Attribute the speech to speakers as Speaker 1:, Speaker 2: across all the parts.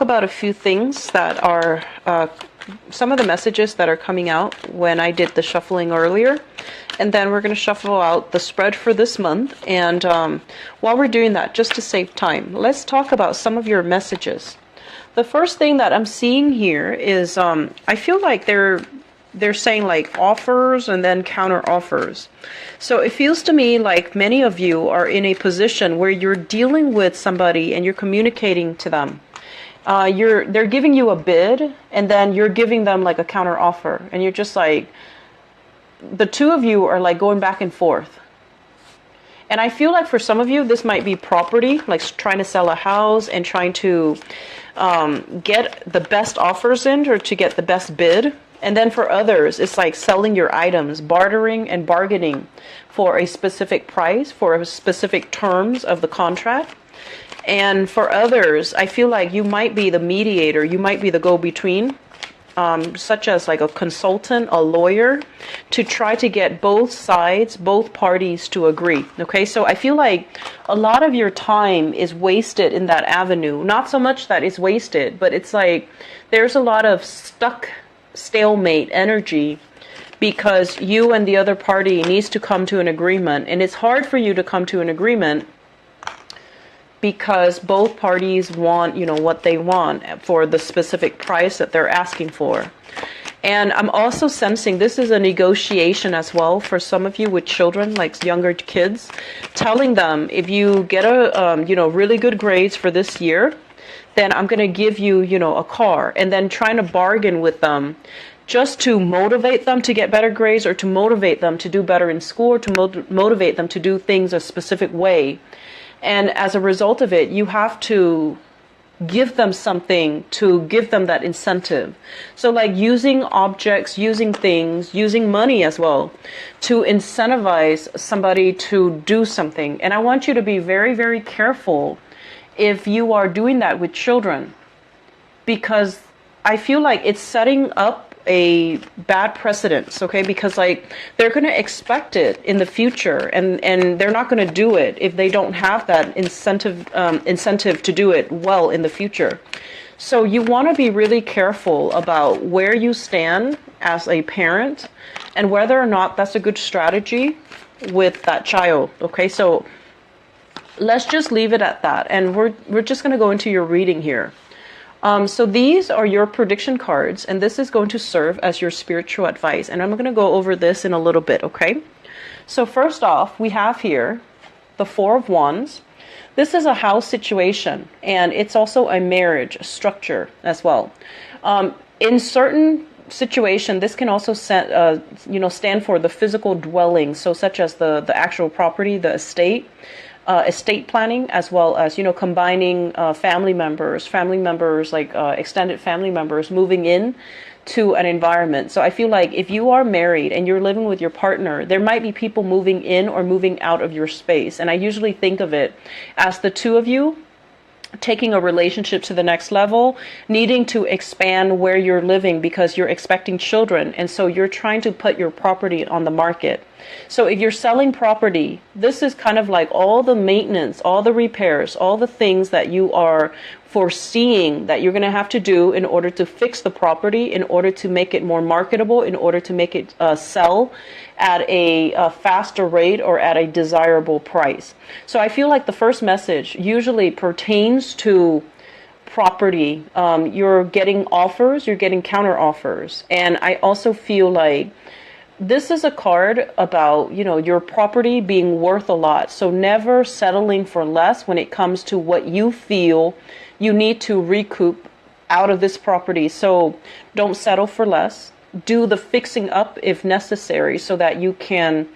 Speaker 1: About a few things that are some of the messages that are coming out when I did the shuffling earlier, and then we're going to shuffle out the spread for this month. And while we're doing that, just to save time, let's talk about some of your messages. The first thing that I'm seeing here is I feel like they're saying like offers and then counter offers. So it feels to me like many of you are in a position where you're dealing with somebody and you're communicating to them. They're giving you a bid, and then you're giving them like a counter offer, and you're just like, the two of you are like going back and forth. And I feel like for some of you, this might be property, like trying to sell a house and trying to get the best offers in, or to get the best bid. And then for others, it's like selling your items, bartering and bargaining for a specific price, for a specific terms of the contract. And for others, I feel like you might be the mediator, you might be the go-between, such as like a consultant, a lawyer, to try to get both sides, both parties to agree. Okay, so I feel like a lot of your time is wasted in that avenue. Not so much that it's wasted, but it's like there's a lot of stalemate energy, because you and the other party needs to come to an agreement, and it's hard for you to come to an agreement because both parties want, what they want for the specific price that they're asking for. And I'm also sensing this is a negotiation as well for some of you with children, like younger kids, telling them, if you get really good grades for this year, then I'm going to give you, a car, and then trying to bargain with them just to motivate them to get better grades, or to motivate them to do better in school, or to motivate them to do things a specific way. And as a result of it, you have to give them something to give them that incentive. So like using objects, using things, using money as well to incentivize somebody to do something. And I want you to be very, very careful if you are doing that with children, because I feel like it's setting up a bad precedence, okay? Because like they're going to expect it in the future, and they're not going to do it if they don't have that incentive to do it well in the future. So you want to be really careful about where you stand as a parent and whether or not that's a good strategy with that child, okay? So let's just leave it at that, and we're just going to go into your reading here. So these are your prediction cards, and this is going to serve as your spiritual advice. And I'm going to go over this in a little bit, okay? So first off, we have here the Four of Wands. This is a house situation, and it's also a marriage structure as well. In certain situation, this can also stand for the physical dwelling, so such as the actual property, the estate planning, as well as combining family members like extended family members moving in to an environment. So I feel like if you are married and you're living with your partner, there might be people moving in or moving out of your space. And I usually think of it as the two of you taking a relationship to the next level, needing to expand where you're living because you're expecting children, and so you're trying to put your property on the market. So if you're selling property, this is kind of like all the maintenance, all the repairs, all the things that you are foreseeing that you're going to have to do in order to fix the property, in order to make it more marketable, in order to make it sell at a faster rate or at a desirable price. So I feel like the first message usually pertains to property. You're getting offers, you're getting counter offers. And I also feel like this is a card about, your property being worth a lot. So never settling for less when it comes to what you feel you need to recoup out of this property. So don't settle for less. Do the fixing up if necessary, so that you can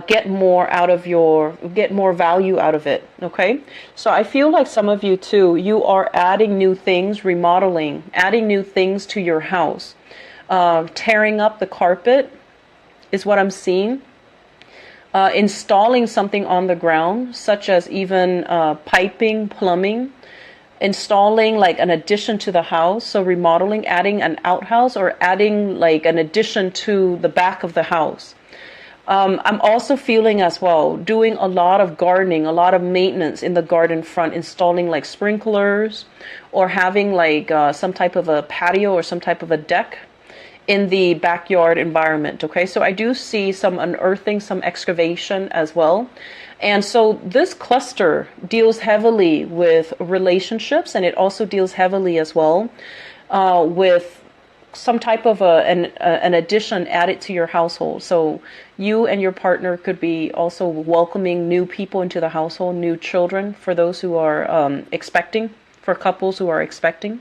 Speaker 1: get more value out of it. Okay. So I feel like some of you too, you are adding new things, remodeling, adding new things to your house, tearing up the carpet is what I'm seeing. Installing something on the ground, such as even piping, plumbing, installing like an addition to the house. So remodeling, adding an outhouse, or adding like an addition to the back of the house. I'm also feeling as well doing a lot of gardening, a lot of maintenance in the garden front, installing like sprinklers or having like some type of a patio or some type of a deck in the backyard environment. Okay, so I do see some unearthing, some excavation as well. And so this cluster deals heavily with relationships, and it also deals heavily as well with some type of an addition added to your household. So you and your partner could be also welcoming new people into the household, new children for those who are expecting, for couples who are expecting.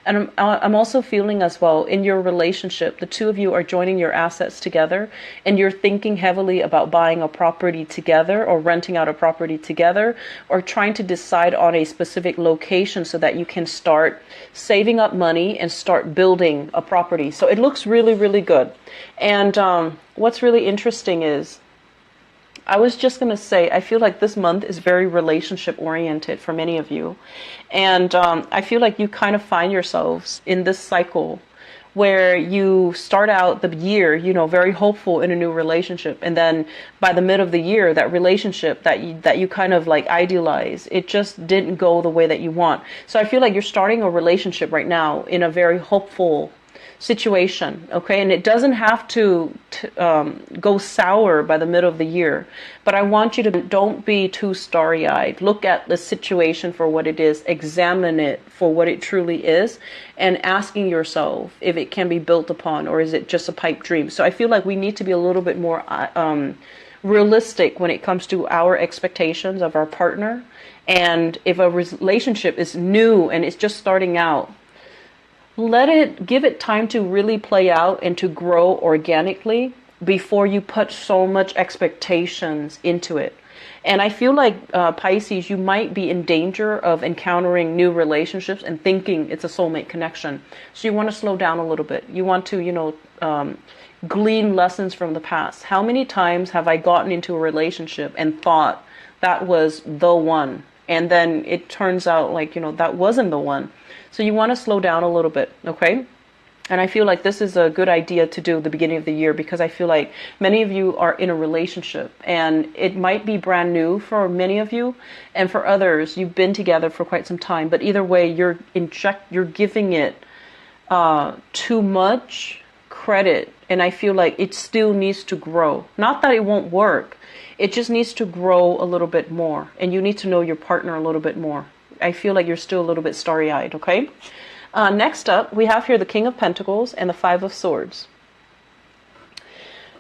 Speaker 1: And I'm also feeling as well in your relationship, the two of you are joining your assets together and you're thinking heavily about buying a property together or renting out a property together or trying to decide on a specific location so that you can start saving up money and start building a property. So it looks really, really good. And what's really interesting is I was just going to say, I feel like this month is very relationship oriented for many of you. And I feel like you kind of find yourselves in this cycle where you start out the year, very hopeful in a new relationship. And then by the mid of the year, that relationship that you kind of like idealize, it just didn't go the way that you want. So I feel like you're starting a relationship right now in a very hopeful situation, okay? And it doesn't have to go sour by the middle of the year, but I want you to don't be too starry-eyed. Look at the situation for what it is, examine it for what it truly is, and asking yourself if it can be built upon or is it just a pipe dream. So I feel like we need to be a little bit more realistic when it comes to our expectations of our partner. And if a relationship is new and it's just starting out, give it time to really play out and to grow organically before you put so much expectations into it. And I feel like Pisces, you might be in danger of encountering new relationships and thinking it's a soulmate connection. So you want to slow down a little bit. You want to, glean lessons from the past. How many times have I gotten into a relationship and thought that was the one? And then it turns out like, that wasn't the one. So you want to slow down a little bit, okay? And I feel like this is a good idea to do at the beginning of the year because I feel like many of you are in a relationship and it might be brand new for many of you, and for others you've been together for quite some time. But either way, you're giving it too much credit, and I feel like it still needs to grow. Not that it won't work, it just needs to grow a little bit more, and you need to know your partner a little bit more. I feel like you're still a little bit starry-eyed, okay? Next up, we have here the King of Pentacles and the Five of Swords.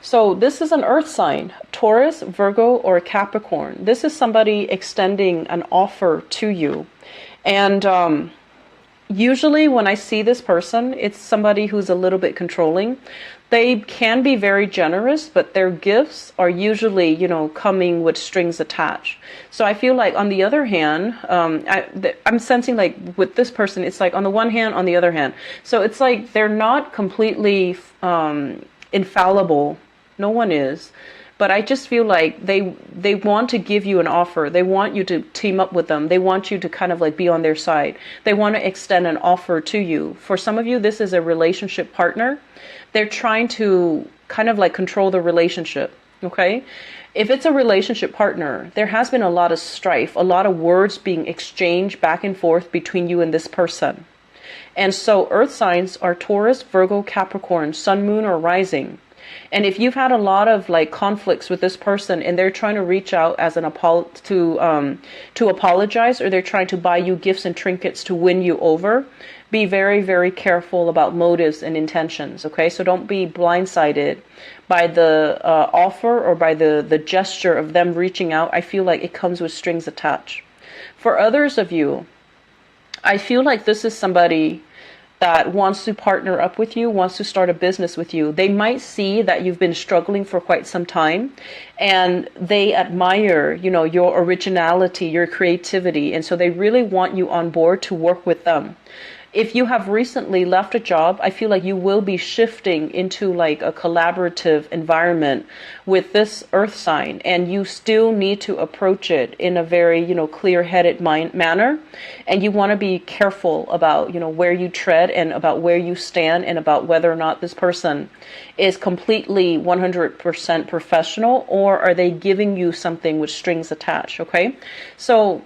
Speaker 1: So this is an earth sign, Taurus, Virgo, or Capricorn. This is somebody extending an offer to you. And usually when I see this person, it's somebody who's a little bit controlling. They can be very generous, but their gifts are usually, coming with strings attached. So I feel like on the other hand, I'm sensing like with this person, it's like on the one hand, on the other hand. So it's like they're not completely infallible. No one is. But I just feel like they want to give you an offer. They want you to team up with them. They want you to kind of like be on their side. They want to extend an offer to you. For some of you, this is a relationship partner. They're trying to kind of like control the relationship, okay? If it's a relationship partner, there has been a lot of strife, a lot of words being exchanged back and forth between you and this person. And so earth signs are Taurus, Virgo, Capricorn, Sun, Moon, or Rising. And if you've had a lot of like conflicts with this person and they're trying to reach out as to apologize, or they're trying to buy you gifts and trinkets to win you over, be very, very careful about motives and intentions, okay? So don't be blindsided by the offer or by the gesture of them reaching out. I feel like it comes with strings attached. For others of you, I feel like this is somebody that wants to partner up with you, wants to start a business with you. They might see that you've been struggling for quite some time and they admire, your originality, your creativity. And so they really want you on board to work with them. if you have recently left a job, I feel like you will be shifting into like a collaborative environment with this earth sign, and you still need to approach it in a very, clear-headed manner. And you want to be careful about, where you tread and about where you stand and about whether or not this person is completely 100% professional, or are they giving you something with strings attached, okay? So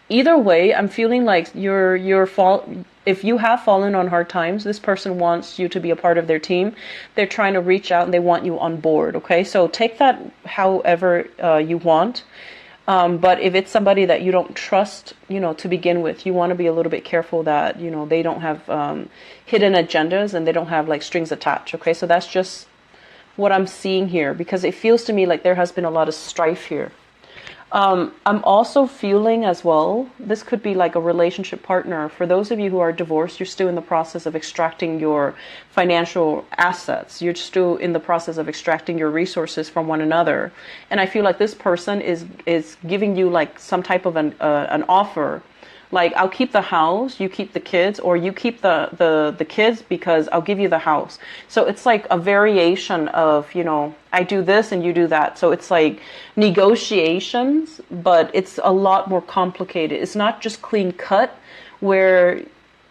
Speaker 1: either way, I'm feeling like if you have fallen on hard times, this person wants you to be a part of their team. They're trying to reach out and they want you on board, okay? So take that however you want. But if it's somebody that you don't trust, to begin with, you want to be a little bit careful that, they don't have hidden agendas and they don't have like strings attached, okay? So that's just what I'm seeing here, because it feels to me like there has been a lot of strife here. I'm also feeling as well, this could be like a relationship partner. For those of you who are divorced, you're still in the process of extracting your financial assets. You're still in the process of extracting your resources from one another. And I feel like this person is giving you like some type of an offer. Like, I'll keep the house, you keep the kids, or you keep the kids because I'll give you the house. So it's like a variation of, I do this and you do that. So it's like negotiations, but it's a lot more complicated. It's not just clean cut where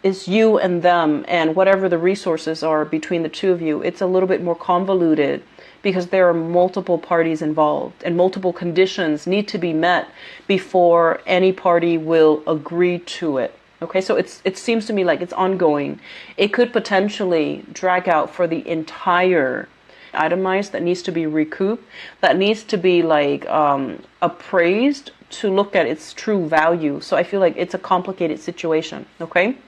Speaker 1: it's you and them and whatever the resources are between the two of you. It's a little bit more convoluted, because there are multiple parties involved and multiple conditions need to be met before any party will agree to it. Okay, so it seems to me like it's ongoing. It could potentially drag out for the entire itemized that needs to be recouped, that needs to be like appraised to look at its true value. So I feel like it's a complicated situation, okay?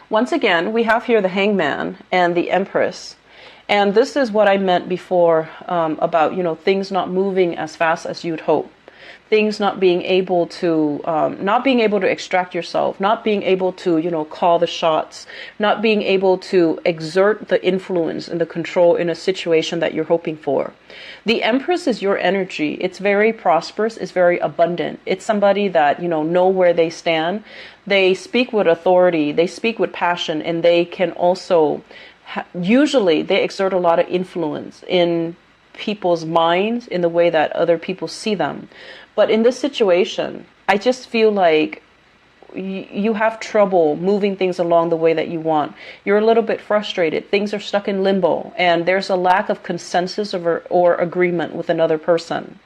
Speaker 1: Once again, we have here the Hangman and the Empress. And this is what I meant before about, things not moving as fast as you'd hope. Things not being able to extract yourself, not being able to, call the shots, not being able to exert the influence and the control in a situation that you're hoping for. The Empress is your energy. It's very prosperous. It's very abundant. It's somebody that, know where they stand. They speak with authority. They speak with passion, and they can also usually they exert a lot of influence in people's minds in the way that other people see them. But in this situation, I just feel like you have trouble moving things along the way that you want. You're a little bit frustrated. Things are stuck in limbo, and there's a lack of consensus or agreement with another person.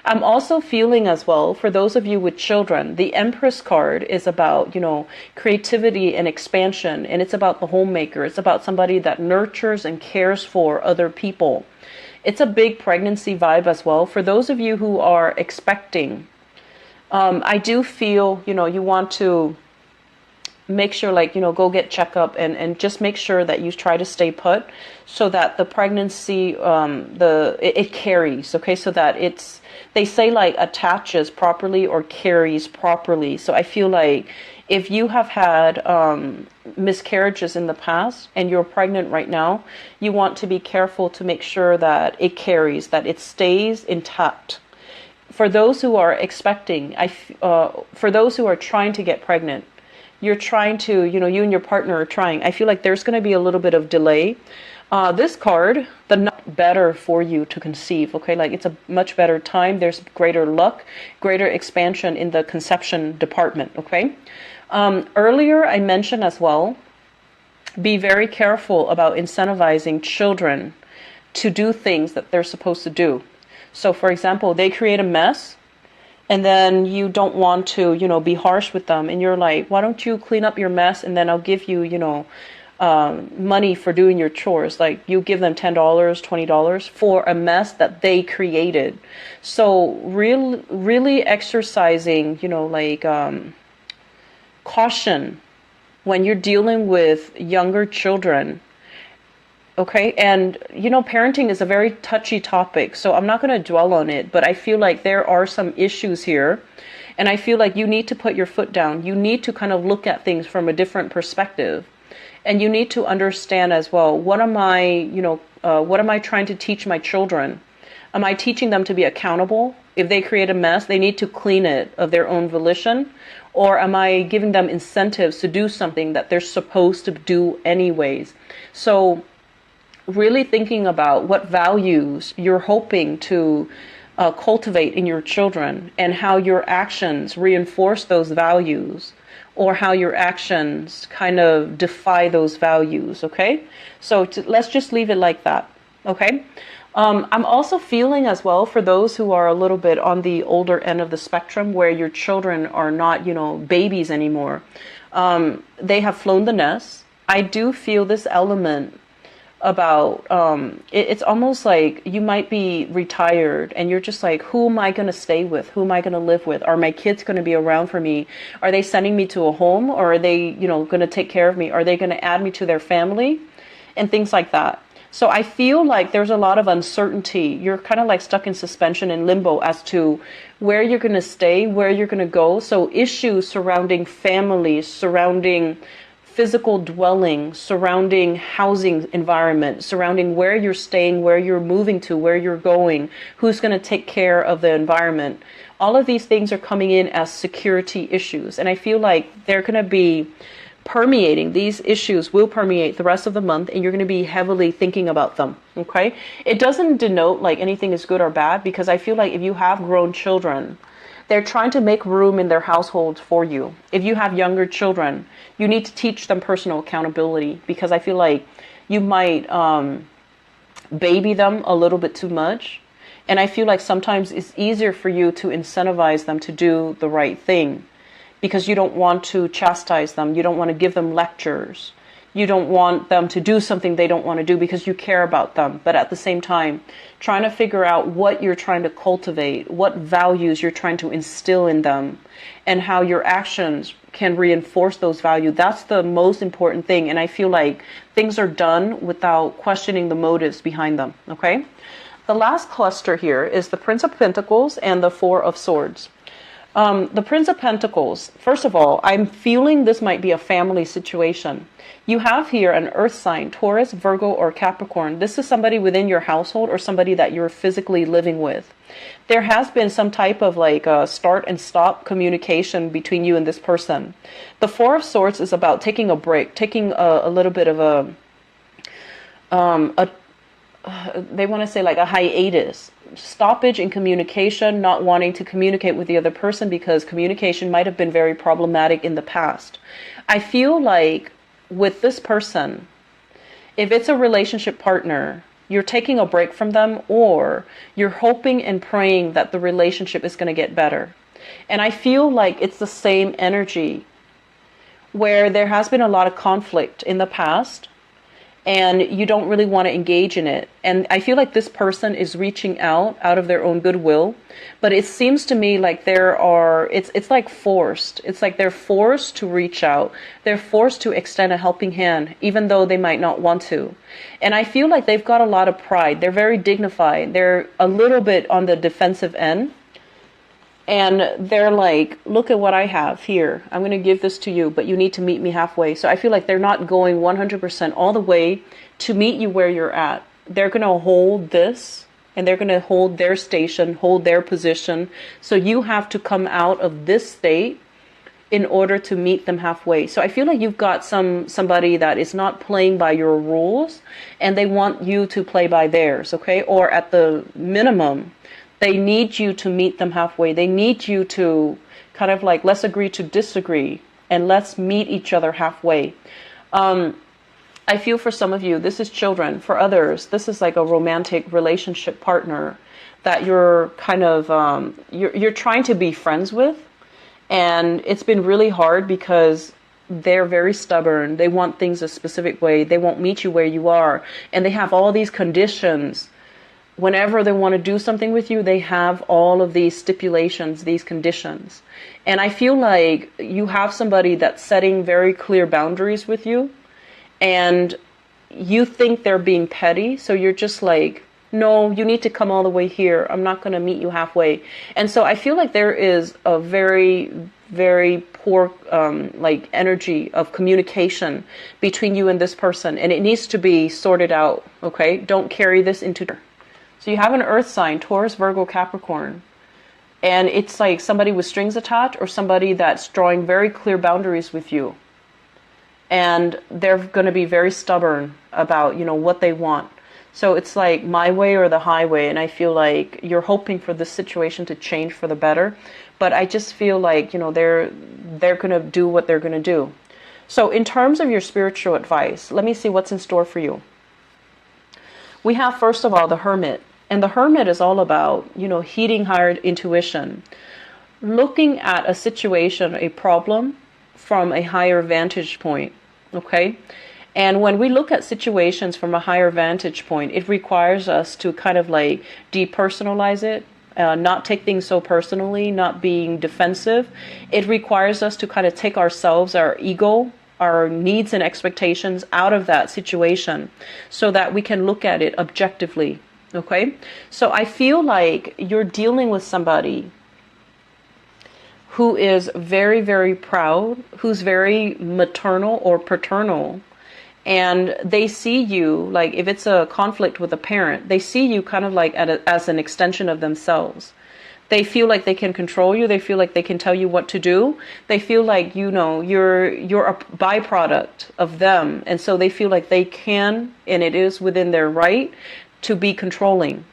Speaker 1: I'm also feeling as well, for those of you with children, the Empress card is about, creativity and expansion, and it's about the homemaker. It's about somebody that nurtures and cares for other people. It's a big pregnancy vibe as well. For those of you who are expecting, I do feel, you want to make sure, go get checkup and just make sure that you try to stay put so that the pregnancy, it carries, okay? So that they say attaches properly or carries properly. So I feel like if you have had miscarriages in the past and you're pregnant right now, you want to be careful to make sure that it carries, that it stays intact. For those who are expecting, for those who are trying to get pregnant, you're trying to, you and your partner are trying. I feel like there's going to be a little bit of delay. This card, better for you to conceive, okay? It's a much better time. There's greater luck, greater expansion in the conception department, okay? Earlier, I mentioned as well, be very careful about incentivizing children to do things that they're supposed to do. So, for example, they create a mess, and then you don't want to, be harsh with them. And you're like, why don't you clean up your mess, and then I'll give you, money for doing your chores. Like, you give them $10, $20 for a mess that they created. So really exercising, caution when you're dealing with younger children. Okay, and parenting is a very touchy topic, so I'm not going to dwell on it, but I feel like there are some issues here, and I feel like you need to put your foot down. You need to kind of look at things from a different perspective, and you need to understand as well, what am I trying to teach my children? Am I teaching them to be accountable? If they create a mess, they need to clean it of their own volition? Or am I giving them incentives to do something that they're supposed to do anyways? So really thinking about what values you're hoping to cultivate in your children, and how your actions reinforce those values, or how your actions kind of defy those values, okay? So let's just leave it like that, okay? I'm also feeling as well for those who are a little bit on the older end of the spectrum, where your children are not, babies anymore. They have flown the nest. I do feel this element about it's almost like you might be retired and you're just like, who am I going to stay with? Who am I going to live with? Are my kids going to be around for me? Are they sending me to a home, or are they going to take care of me? Are they going to add me to their family and things like that? So I feel like there's a lot of uncertainty. You're kind of like stuck in suspension and limbo as to where you're going to stay, where you're going to go. So issues surrounding families, surrounding physical dwelling, surrounding housing environment, surrounding where you're staying, where you're moving to, where you're going, who's going to take care of the environment. All of these things are coming in as security issues. And I feel like they're going to be permeating, these issues will permeate the rest of the month, and you're going to be heavily thinking about them, okay? It doesn't denote like anything is good or bad, because I feel like if you have grown children, they're trying to make room in their households for you. If you have younger children, you need to teach them personal accountability, because I feel like you might baby them a little bit too much. And I feel like sometimes it's easier for you to incentivize them to do the right thing, because you don't want to chastise them. You don't want to give them lectures. You don't want them to do something they don't want to do because you care about them. But at the same time, trying to figure out what you're trying to cultivate, what values you're trying to instill in them, and how your actions can reinforce those values. That's the most important thing. And I feel like things are done without questioning the motives behind them, okay? The last cluster here is the Prince of Pentacles and the Four of Swords. The Prince of Pentacles, first of all, I'm feeling this might be a family situation. You have here an earth sign, Taurus, Virgo, or Capricorn. This is somebody within your household or somebody that you're physically living with. There has been some type of like start and stop communication between you and this person. The Four of Swords is about taking a break, taking a little bit of they want to say like a hiatus, stoppage in communication, not wanting to communicate with the other person because communication might have been very problematic in the past. I feel like with this person, if it's a relationship partner, you're taking a break from them, or you're hoping and praying that the relationship is going to get better. And I feel like it's the same energy where there has been a lot of conflict in the past, and you don't really want to engage in it. And I feel like this person is reaching out of their own goodwill, but it seems to me like it's like forced. It's like they're forced to reach out. They're forced to extend a helping hand, even though they might not want to. And I feel like they've got a lot of pride. They're very dignified. They're a little bit on the defensive end. And they're like, look at what I have here. I'm going to give this to you, but you need to meet me halfway. So I feel like they're not going 100% all the way to meet you where you're at. They're going to hold this, and they're going to hold their station, hold their position. So you have to come out of this state in order to meet them halfway. So I feel like you've got somebody that is not playing by your rules, and they want you to play by theirs, okay? Or at the minimum, they need you to meet them halfway. They need you to kind of like, let's agree to disagree and let's meet each other halfway. I feel for some of you, this is children. For others, this is like a romantic relationship partner that you're kind of, you're trying to be friends with. And it's been really hard because they're very stubborn. They want things a specific way. They won't meet you where you are. And they have all these conditions. Whenever they want to do something with you, they have all of these stipulations, these conditions. And I feel like you have somebody that's setting very clear boundaries with you, and you think they're being petty. So you're just like, no, you need to come all the way here. I'm not going to meet you halfway. And so I feel like there is a very, very poor like energy of communication between you and this person. And it needs to be sorted out. Okay. Don't carry this into. So you have an earth sign, Taurus, Virgo, Capricorn. And it's like somebody with strings attached or somebody that's drawing very clear boundaries with you. And they're going to be very stubborn about, what they want. So it's like my way or the highway. And I feel like you're hoping for this situation to change for the better. But I just feel like, they're going to do what they're going to do. So in terms of your spiritual advice, let me see what's in store for you. We have, first of all, the Hermit. And the Hermit is all about, heeding higher intuition, looking at a situation, a problem from a higher vantage point, okay? And when we look at situations from a higher vantage point, it requires us to kind of like depersonalize it, not take things so personally, not being defensive. It requires us to kind of take ourselves, our ego, our needs and expectations out of that situation so that we can look at it objectively. Okay, so I feel like you're dealing with somebody who is very, very proud, who's very maternal or paternal, and they see you, like if it's a conflict with a parent, they see you kind of like as an extension of themselves. They feel like they can control you. They feel like they can tell you what to do. They feel like, you're a byproduct of them. And so they feel like they can, and it is within their right to be controlling.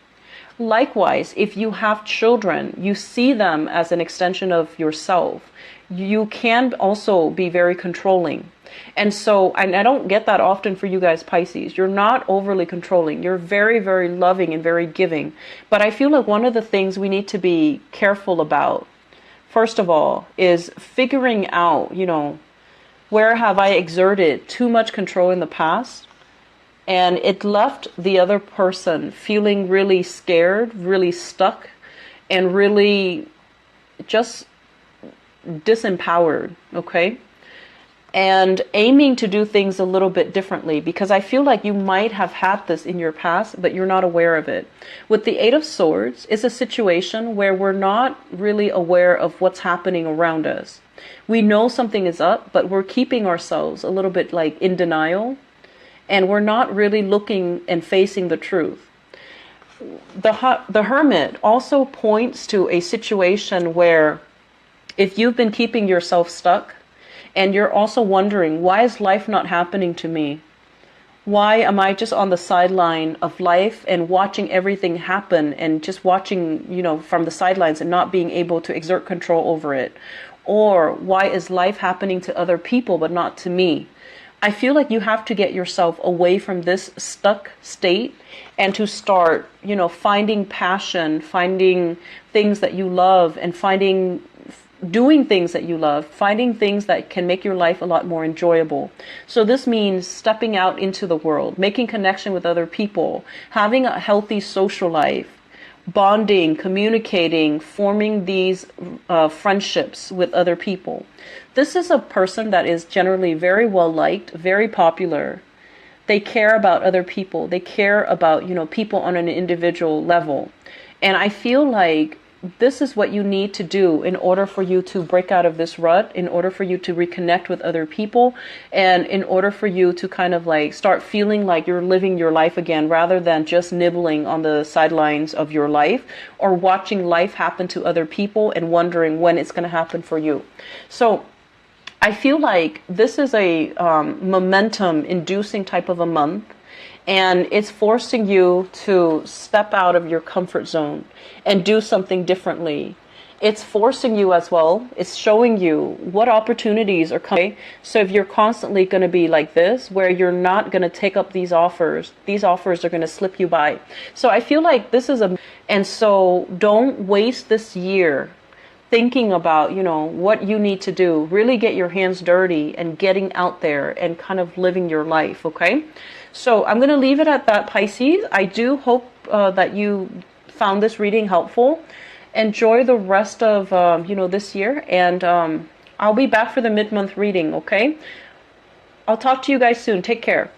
Speaker 1: Likewise, if you have children, you see them as an extension of yourself. You can also be very controlling. And so, and I don't get that often for you guys, Pisces. You're not overly controlling. You're very, very loving and very giving. But I feel like one of the things we need to be careful about, first of all, is figuring out, where have I exerted too much control in the past? And it left the other person feeling really scared, really stuck, and really just disempowered, okay? And aiming to do things a little bit differently, because I feel like you might have had this in your past, but you're not aware of it. With the Eight of Swords, it's a situation where we're not really aware of what's happening around us. We know something is up, but we're keeping ourselves a little bit like in denial. And we're not really looking and facing the truth. The Hermit also points to a situation where if you've been keeping yourself stuck and you're also wondering, why is life not happening to me? Why am I just on the sideline of life and watching everything happen and just watching, from the sidelines and not being able to exert control over it? Or why is life happening to other people but not to me? I feel like you have to get yourself away from this stuck state and to start, finding passion, finding things that you love, and doing things that you love, finding things that can make your life a lot more enjoyable. So this means stepping out into the world, making connection with other people, having a healthy social life, bonding, communicating, forming these friendships with other people. This is a person that is generally very well liked, very popular. They care about other people. They care about, people on an individual level. And I feel like this is what you need to do in order for you to break out of this rut, in order for you to reconnect with other people, and in order for you to kind of like start feeling like you're living your life again, rather than just nibbling on the sidelines of your life or watching life happen to other people and wondering when it's going to happen for you. So I feel like this is a momentum inducing type of a month. And it's forcing you to step out of your comfort zone and do something differently. It's forcing you as well. It's showing you what opportunities are coming. So if you're constantly going to be like this, where you're not going to take up these offers are going to slip you by. So I feel like this is and so don't waste this year thinking about, what you need to do. Really get your hands dirty and getting out there and kind of living your life, okay? So I'm going to leave it at that, Pisces. I do hope that you found this reading helpful. Enjoy the rest of, this year. And I'll be back for the mid-month reading, okay? I'll talk to you guys soon. Take care.